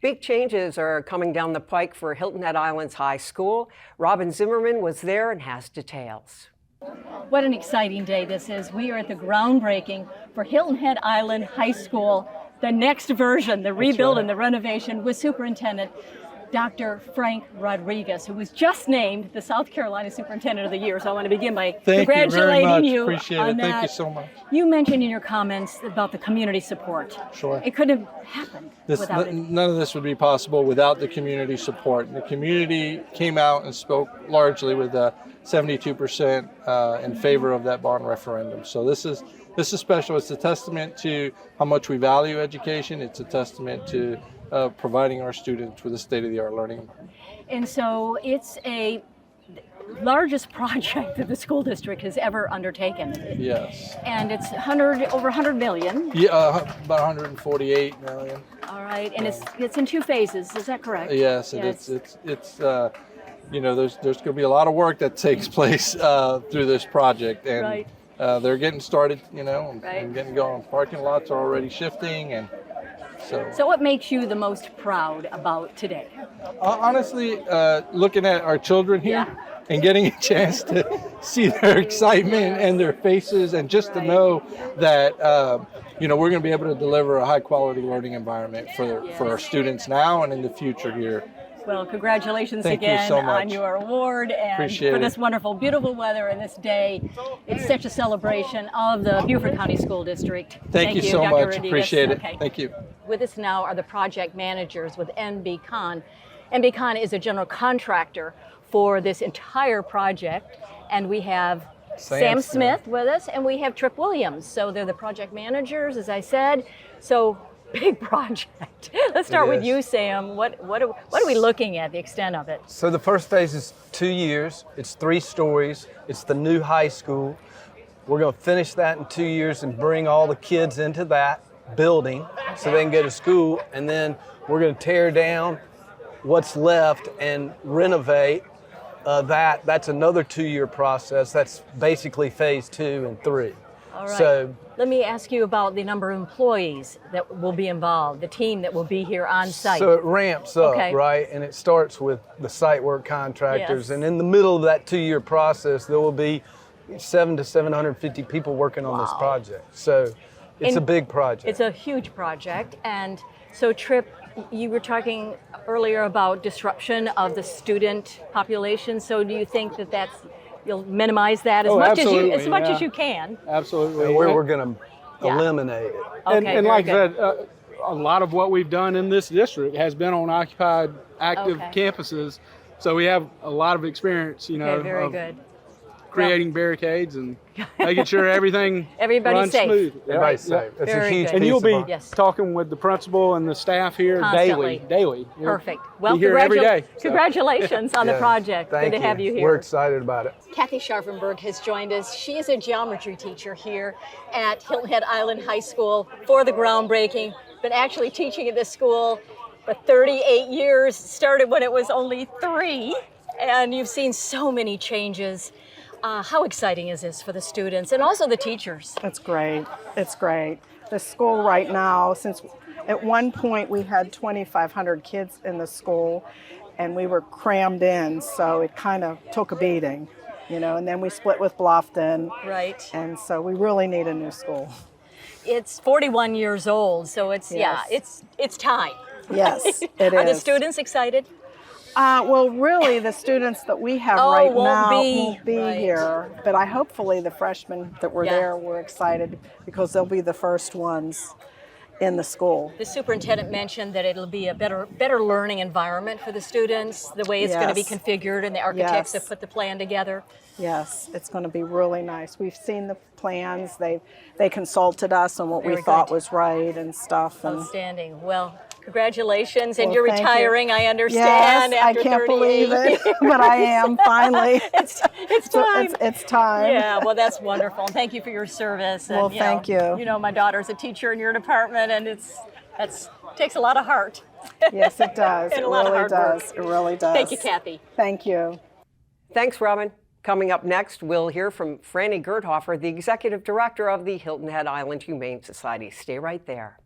Big changes are coming down the pike for Hilton Head Island's high school. Robyn Zimmerman was there and has details. What an exciting day this is. We are at the groundbreaking for Hilton Head Island High School, the next version, the rebuild and the renovation, with Superintendent Dr. Frank Rodriguez, who was just named the South Carolina Superintendent of the Year. So I want to begin by congratulating you. Appreciate it. Thank you so much. You mentioned in your comments about the community support. Sure. It couldn't have happened without it. None of this would be possible without the community support. The community came out and spoke largely with 72% in favor of that bond referendum. So this is special. It's a testament to how much we value education. It's a testament to providing our students with a state-of-the-art learning environment. And so it's a largest project that the school district has ever undertaken. Yes. And it's over 100 million. Yeah, about 148 million. All right, and it's in two phases. Is that correct? Yes, it's you know, there's going to be a lot of work that takes place through this project, and right. They're getting started, you know, right. and getting going. Parking lots are already shifting, and so what makes you the most proud about today? Honestly, looking at our children here and getting a chance to see their excitement and their faces, and just to know that you know, we're going to be able to deliver a high quality learning environment for our students now and in the future here. Well, congratulations Thank again you so much. on your award and Appreciate for it. this wonderful, beautiful weather and this day. It's such a celebration of the Beaufort County School District. Thank you so Dr. much. Rodriguez. Appreciate it. Okay. Thank you. With us now are the project managers with MB Kahn. MB Kahn is a general contractor for this entire project, and we have Sam Smith with us, and we have Tripp Williams. So they're the project managers, as I said. So big project. Let's start with you, Sam. What are we looking at, the extent of it? So the first phase is 2 years. It's 3 stories. It's the new high school. We're going to finish that in 2 years and bring all the kids into that building so they can go to school. And then we're going to tear down what's left and renovate that. That's another 2-year process. That's basically phase 2 and 3. All right. So let me ask you about the number of employees that will be involved, the team that will be here on site. So it ramps up, Okay. right? And it starts with the site work contractors. Yes. And in the middle of that 2-year process, there will be 700 to 750 people working on this project. So it's a big project. It's a huge project. And so, Tripp, you were talking earlier about disruption of the student population. So do you think that you'll minimize that as much as you can? Absolutely. And we're going to eliminate it. Okay, and like good. I said, a lot of what we've done in this district has been on occupied, active campuses. So we have a lot of experience, you know, Okay, very of good. creating barricades and making sure everything's Everybody's safe. smooth. Everybody's safe. It's Very a huge good. And piece you'll of be art. Yes. talking with the principal and the staff here Constantly. daily. You'll Perfect. Well, be here every day. So. Congratulations on the project. Thank Good to have you here. We're excited about it. Kathy Scharfenberg has joined us. She is a geometry teacher here at Hilton Head Island High School for the groundbreaking. Been actually teaching at this school for 38 years, started when it was only 3, and you've seen so many changes. How exciting is this for the students and also the teachers? It's great. It's great. The school right now, since at one point we had 2,500 kids in the school and we were crammed in, so it kind of took a beating, you know, and then we split with Bluffton. Right. And so we really need a new school. It's 41 years old, so it's, it's time. Yes, it Are the is. students excited? Well, really, the students that we have won't now be. won't be Right. here. But hopefully the freshmen that were Yeah. there were excited because they'll be the first ones in the school. The superintendent mentioned that it'll be a better learning environment for the students, the way it's going to be Yes. configured, and the architects Yes. have put the plan together. Yes, it's going to be really nice. We've seen the plans. They consulted us on what Very we thought good. was right and stuff. And Outstanding. Well, congratulations, and Well, you're thank you. retiring, I understand, yes, I after can't 38 believe it, but I am finally. It's So time. it's time. Yeah, well, that's wonderful. And thank you for your service. And, Well, thank you. You know, my daughter's a teacher in your department, and it takes a lot of heart. Yes, it does. And It a lot of really hard work. does. It really does. Thank you, Kathy. Thank you. Thanks, Robyn. Coming up next, we'll hear from Franny Gerthofer, the Executive Director of the Hilton Head Island Humane Society. Stay right there.